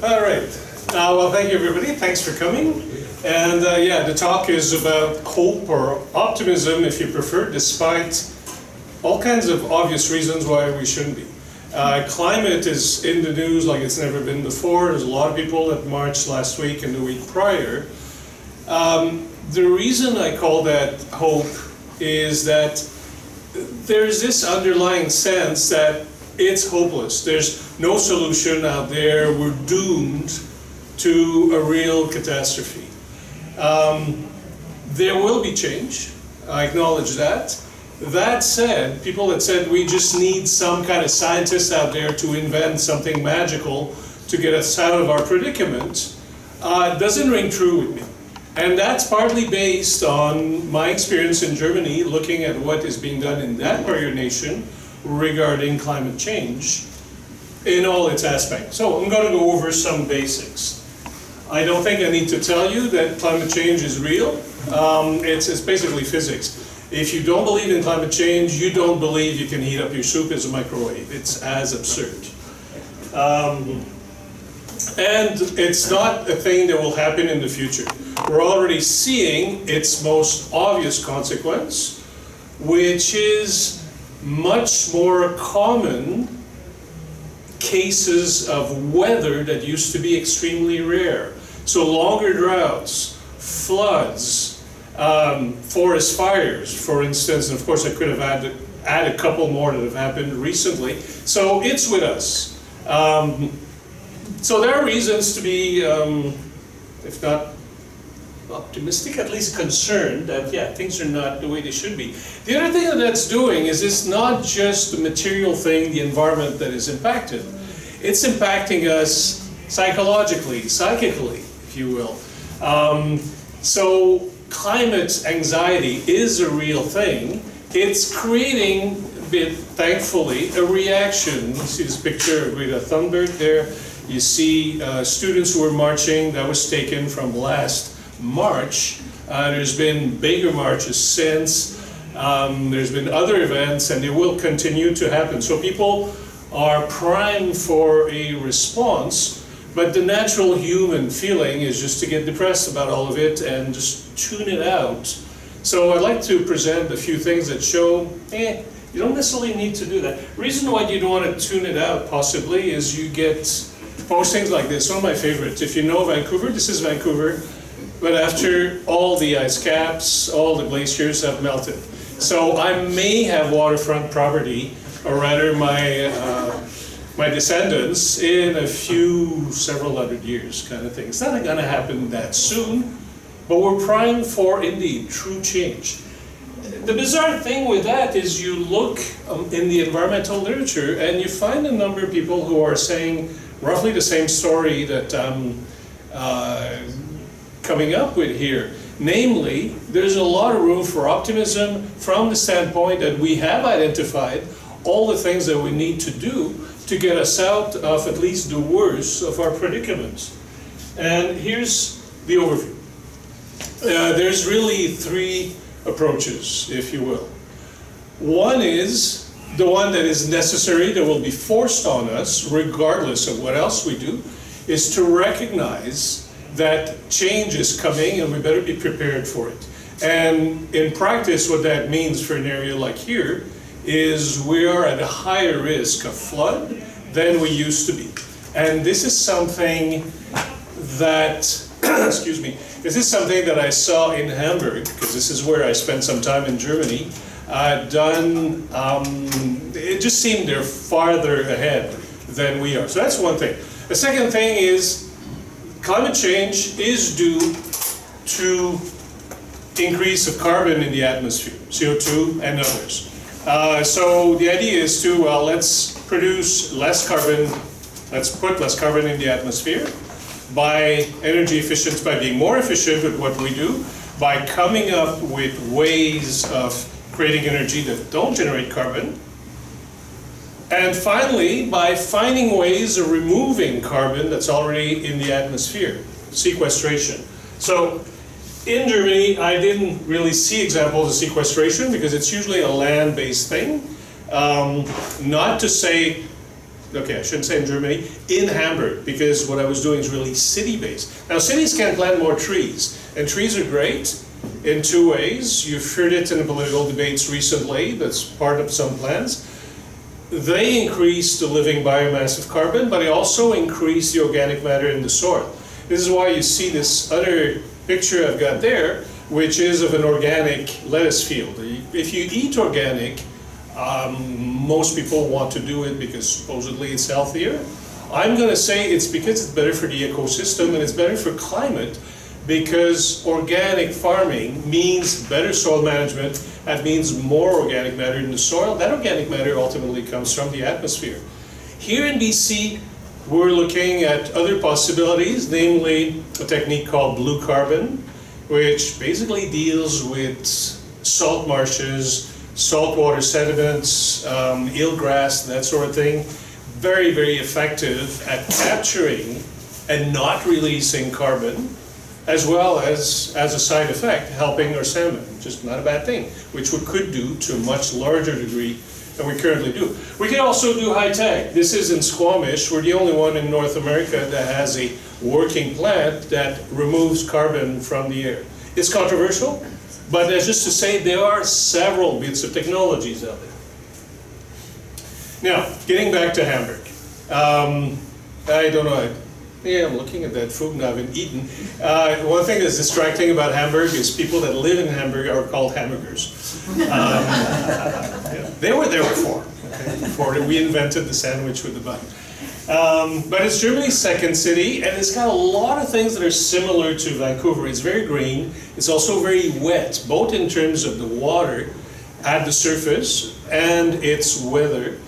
All right. Well, thank you, everybody. Thanks for coming. And yeah, the talk is about hope or optimism, if you prefer, despite all kinds of obvious reasons why we shouldn't be. Climate is in the news like it's never been before. There's a lot of people that marched last week and the week prior. The reason I call that hope is that there's this underlying sense that it's hopeless. There's no solution out there. We're doomed to a real catastrophe. There will be change. I acknowledge that. That said, people that said we just need some kind of scientist out there to invent something magical to get us out of our predicament doesn't ring true with me. And that's partly based on my experience in Germany, looking at what is being done in that part of your nation regarding climate change in all its aspects. So I'm going to go over some basics. I don't think I need to tell you that climate change is real. It's basically physics. If you don't believe in climate change, you don't believe you can heat up your soup as a microwave. It's as absurd. And it's not a thing that will happen in the future. We're already seeing its most obvious consequence, which is much more common cases of weather that used to be extremely rare. So longer droughts, floods, forest fires, for instance, and of course I could have add a couple more that have happened recently. So it's with us. So there are reasons to be, if not optimistic, at least concerned that, yeah, things are not the way they should be. The other thing that that's doing is it's not just the material thing, the environment that is impacted. It's impacting us psychologically, psychically, if you will. So climate anxiety is a real thing. It's creating, thankfully, a reaction. You see this picture of Greta Thunberg there. You see students who were marching. That was taken from last March. There's been bigger marches since. There's been other events, and they will continue to happen. So people are primed for a response, but the natural human feeling is just to get depressed about all of it and just tune it out. So I'd like to present a few things that show, you don't necessarily need to do that. The reason why you don't want to tune it out, possibly, is you get postings like this. One of my favorites. If you know Vancouver, this is Vancouver, but after all the ice caps, all the glaciers have melted. So I may have waterfront property, or rather my descendants, in a several hundred years kind of thing. It's not going to happen that soon, but we're primed for, indeed, true change. The bizarre thing with that is you look in the environmental literature and you find a number of people who are saying roughly the same story that I'm coming up with here. Namely, there's a lot of room for optimism from the standpoint that we have identified all the things that we need to do to get us out of at least the worst of our predicaments. And here's the overview. There's really three approaches, if you will. One is the one that is necessary, that will be forced on us, regardless of what else we do, is to recognize that change is coming and we better be prepared for it. And in practice, what that means for an area like here is we are at a higher risk of flood than we used to be. And this is something that, excuse me, this is something that I saw in Hamburg, because this is where I spent some time in Germany, it just seemed they're farther ahead than we are. So that's one thing. The second thing is climate change is due to increase of carbon in the atmosphere, CO2 and others. So the idea is to, let's produce less carbon, let's put less carbon in the atmosphere by energy efficiency, by being more efficient with what we do, by coming up with ways of creating energy that don't generate carbon, and finally, by finding ways of removing carbon that's already in the atmosphere, sequestration. So in Germany, I didn't really see examples of sequestration because it's usually a land-based thing. Not to say okay, I shouldn't say in Germany, in Hamburg, because what I was doing is really city-based. Now, cities can plant more trees, and trees are great in two ways. You've heard it in the political debates recently, that's part of some plans. They increase the living biomass of carbon, but they also increase the organic matter in the soil. This is why you see this other picture I've got there, which is of an organic lettuce field. If you eat organic, most people want to do it because supposedly it's healthier. I'm going to say it's because it's better for the ecosystem and it's better for climate, because organic farming means better soil management. That means more organic matter in the soil. That organic matter ultimately comes from the atmosphere. Here in BC, we're looking at other possibilities, namely a technique called blue carbon, which basically deals with salt marshes, saltwater sediments, eelgrass, that sort of thing. Very, very effective at capturing and not releasing carbon, as well as a side effect, helping our salmon, which is not a bad thing, which we could do to a much larger degree than we currently do. We can also do high tech. This is in Squamish. We're the only one in North America that has a working plant that removes carbon from the air. It's controversial, but that's just to say there are several bits of technologies out there. Now, getting back to Hamburg. I don't know, yeah, I'm looking at that food and I haven't eaten. One thing that's distracting about Hamburg is people that live in Hamburg are called hamburgers. Yeah, they were there before, okay, before we invented the sandwich with the bun. But it's Germany's second city, and it's got a lot of things that are similar to Vancouver. It's very green. It's also very wet, both in terms of the water at the surface and its weather.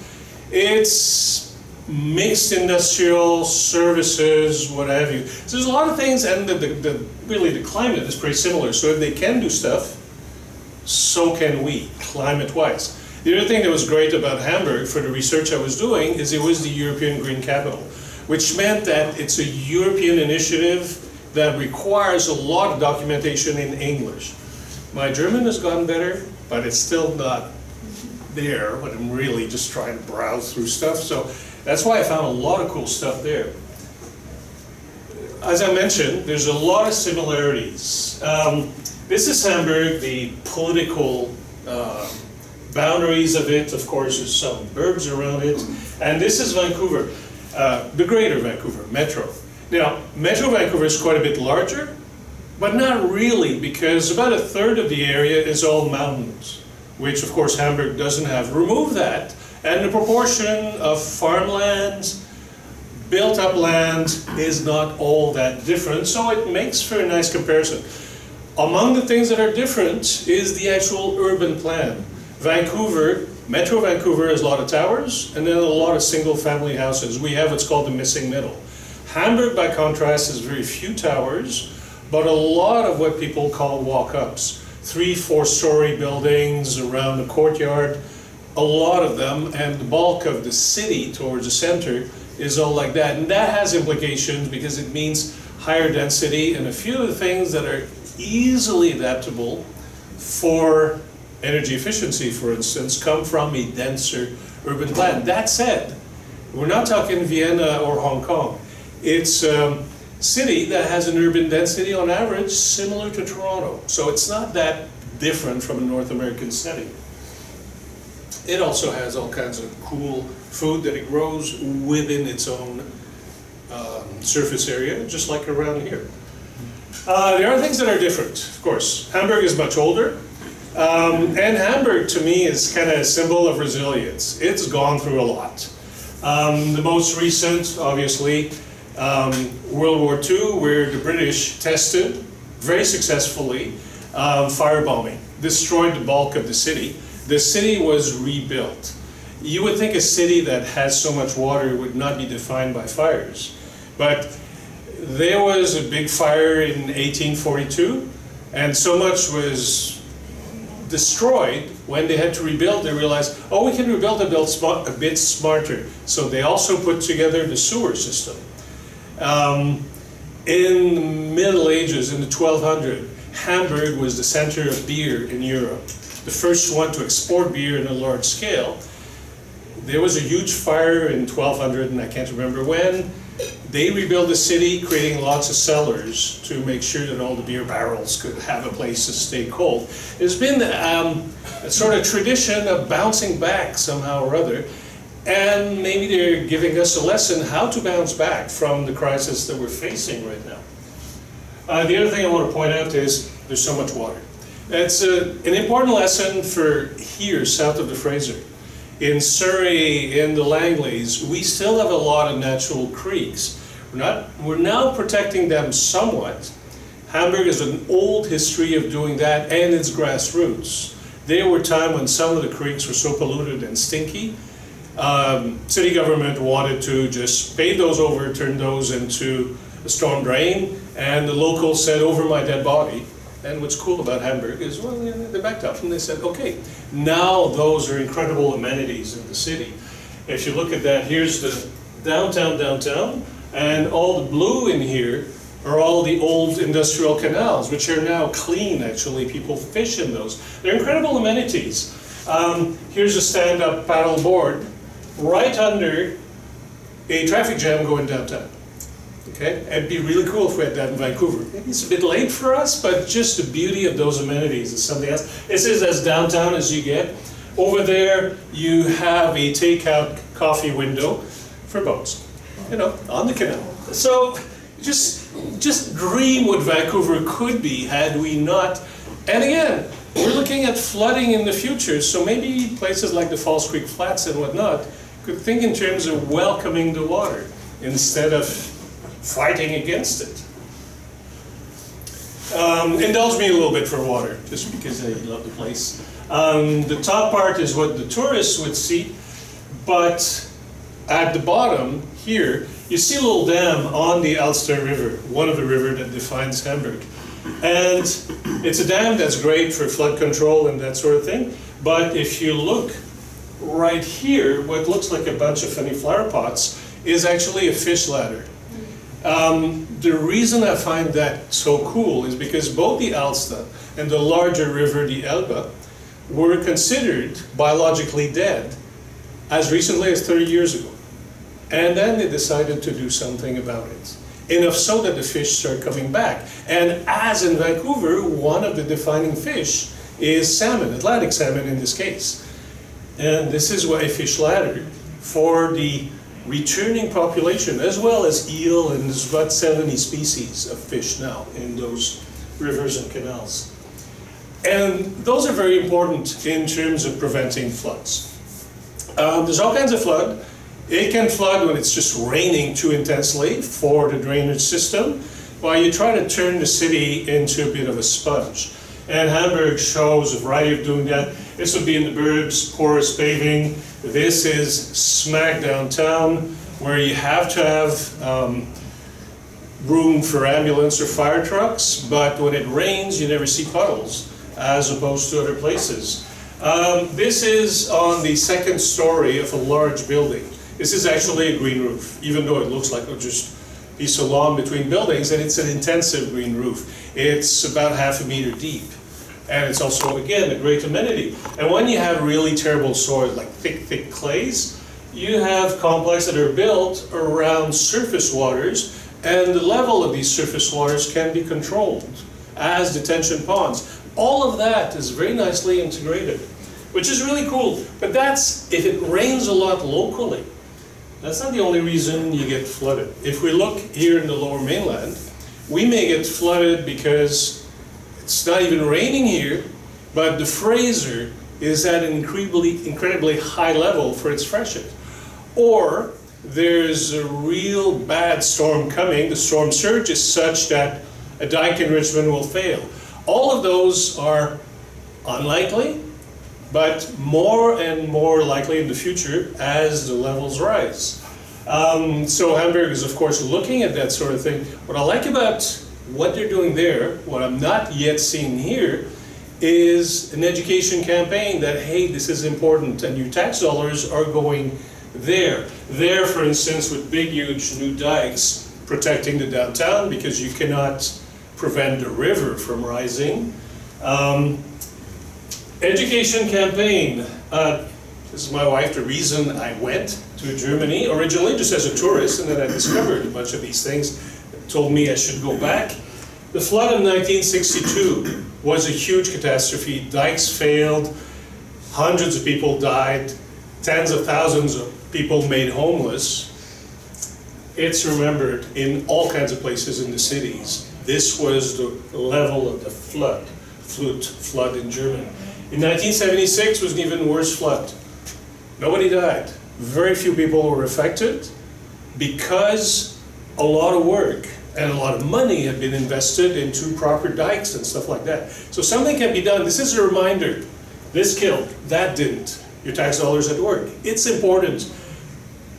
It's mixed industrial services, what have you. So there's a lot of things, and really the climate is pretty similar. So if they can do stuff, so can we, climate-wise. The other thing that was great about Hamburg for the research I was doing is it was the European Green Capital, which meant that it's a European initiative that requires a lot of documentation in English. My German has gotten better, but it's still not there when I'm really just trying to browse through stuff. So that's why I found a lot of cool stuff there. As I mentioned, there's a lot of similarities. This is Hamburg, the political boundaries of it. Of course, there's some burbs around it. And this is Vancouver, the greater Vancouver, Metro. Now, Metro Vancouver is quite a bit larger, but not really, because about a third of the area is all mountains, which of course Hamburg doesn't have. Remove that, and the proportion of farmland, built up land is not all that different, so it makes for a nice comparison. Among the things that are different is the actual urban plan. Vancouver, Metro Vancouver has a lot of towers and then a lot of single family houses. We have what's called the missing middle. Hamburg, by contrast, has very few towers, but a lot of what people call walk-ups. 3-4 story buildings around the courtyard, a lot of them, and the bulk of the city towards the center is all like that. And that has implications because it means higher density, and a few of the things that are easily adaptable for energy efficiency, for instance, come from a denser urban plan. That said, we're not talking Vienna or Hong Kong. It's a city that has an urban density on average similar to Toronto. So it's not that different from a North American setting. It also has all kinds of cool food that it grows within its own surface area, just like around here. There are things that are different, of course. Hamburg is much older. And Hamburg, to me, is kind of a symbol of resilience. It's gone through a lot. The most recent, obviously, World War II, where the British tested, very successfully, firebombing, destroyed the bulk of the city. The city was rebuilt. You would think a city that has so much water would not be defined by fires. But there was a big fire in 1842, and so much was destroyed. When they had to rebuild, they realized, oh, we can rebuild a bit smarter. So they also put together the sewer system. In the Middle Ages, in the 1200s, Hamburg was the center of beer in Europe. The first one to export beer in a large scale. there was a huge fire in 1200, and I can't remember when. They rebuilt the city, creating lots of cellars to make sure that all the beer barrels could have a place to stay cold. There's been a sort of tradition of bouncing back somehow or other, and maybe they're giving us a lesson how to bounce back from the crisis that we're facing right now. The other thing I want to point out is there's so much water. That's an important lesson for here, south of the Fraser. In Surrey, in the Langleys, we still have a lot of natural creeks. We're now protecting them somewhat. Hamburg has an old history of doing that, and it's grassroots. There were times when some of the creeks were so polluted and stinky, city government wanted to just pave those over, turn those into a storm drain, and the locals said, over my dead body. And what's cool about Hamburg is, well, they backed up and they said, okay, now those are incredible amenities in the city. If you look at that, here's the downtown, and all the blue in here are all the old industrial canals, which are now clean, actually. People fish in those. They're incredible amenities. Here's a stand-up paddle board right under a traffic jam going downtown. Okay, it'd be really cool if we had that in Vancouver. Maybe it's a bit late for us, but just the beauty of those amenities is something else. This is as downtown as you get. Over there, you have a takeout coffee window for boats, you know, on the canal. So just dream what Vancouver could be had we not. And again, we're looking at flooding in the future, so maybe places like the Falls Creek Flats and whatnot could think in terms of welcoming the water instead of fighting against it. Indulge me a little bit for water, just because I love the place. The top part is what the tourists would see, but at the bottom here, you see a little dam on the Ulster River, one of the rivers that defines Hamburg. And it's a dam that's great for flood control and that sort of thing, but if you look right here, what looks like a bunch of funny flower pots is actually a fish ladder. The reason I find that so cool is because both the Alster and the larger river, the Elbe, were considered biologically dead as recently as 30 years ago. And then they decided to do something about it. Enough so that the fish start coming back. And as in Vancouver, one of the defining fish is salmon, Atlantic salmon in this case. And this is why a fish ladder for the returning population, as well as eel, and there's about 70 species of fish now in those rivers and canals. And those are very important in terms of preventing floods. There's all kinds of flood. It can flood when it's just raining too intensely for the drainage system, while you try to turn the city into a bit of a sponge. And Hamburg shows a variety of doing that. This would be in the burbs, porous paving. This is smack downtown, where you have to have room for ambulance or fire trucks, but when it rains, you never see puddles, as opposed to other places. This is on the second story of a large building. This is actually a green roof, even though it looks like just a piece of lawn between buildings, and it's an intensive green roof. It's about ½ a meter deep. And it's also, again, a great amenity. And when you have really terrible soil, like thick clays, you have complexes that are built around surface waters, and the level of these surface waters can be controlled as detention ponds. All of that is very nicely integrated, which is really cool. But that's if it rains a lot locally. That's not the only reason you get flooded. If we look here in the Lower Mainland, we may get flooded because it's not even raining here, but the Fraser is at an incredibly high level for its freshet. Or there's a real bad storm coming. The storm surge is such that a dike enrichment will fail. All of those are unlikely, but more and more likely in the future as the levels rise. So Hamburg is, of course, looking at that sort of thing. What I like about what they're doing there, what I'm not yet seeing here, is an education campaign that, hey, this is important and your tax dollars are going there. There, for instance, with big, huge new dikes protecting the downtown because you cannot prevent the river from rising. Education campaign. This is my wife, the reason I went to Germany, originally just as a tourist, and then I discovered a bunch of these things that told me I should go back. The flood of 1962 was a huge catastrophe. Dikes failed, hundreds of people died, tens of thousands of people made homeless. It's remembered in all kinds of places in the cities. This was the level of the flood in Germany. In 1976 was an even worse flood. Nobody died. Very few people were affected because a lot of work and a lot of money had been invested into proper dikes and stuff like that. So something can be done. This is a reminder. This killed, that didn't. Your tax dollars at work. It's important.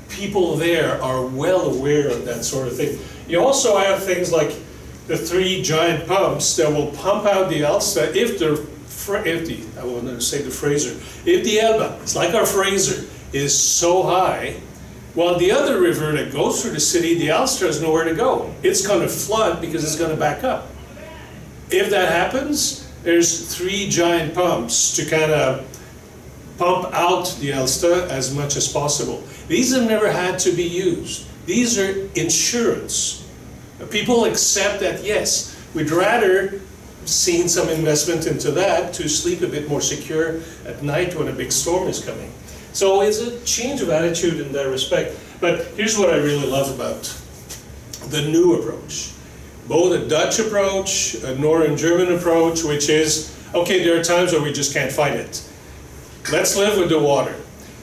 People there are well aware of that sort of thing. You also have things like the 3 giant pumps that will pump out the Elster if the I want to say the Fraser, if the Elbe, it's like our Fraser, is so high, while the other river that goes through the city, the Elster, has nowhere to go. It's going to flood because it's going to back up. If that happens, there's 3 giant pumps to kind of pump out the Elster as much as possible. These have never had to be used. These are insurance. People accept that, yes, we'd rather seen some investment into that to sleep a bit more secure at night when a big storm is coming. So it's a change of attitude in that respect. But here's what I really love about the new approach. Both a Dutch approach, a Northern German approach, which is, okay, there are times where we just can't fight it. Let's live with the water.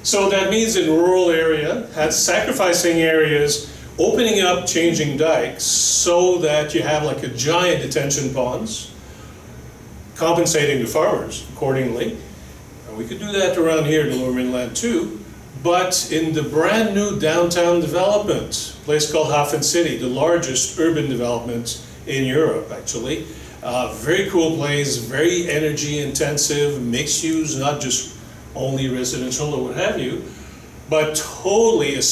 So that means in rural area, sacrificing areas, opening up, changing dikes, so that you have like a giant detention ponds, compensating the farmers accordingly. And we could do that around here in the Lower Mainland too, but in the brand new downtown development, a place called Hafen City, the largest urban development in Europe actually. Very cool place, very energy intensive, mixed use, not just only residential or what have you, but totally a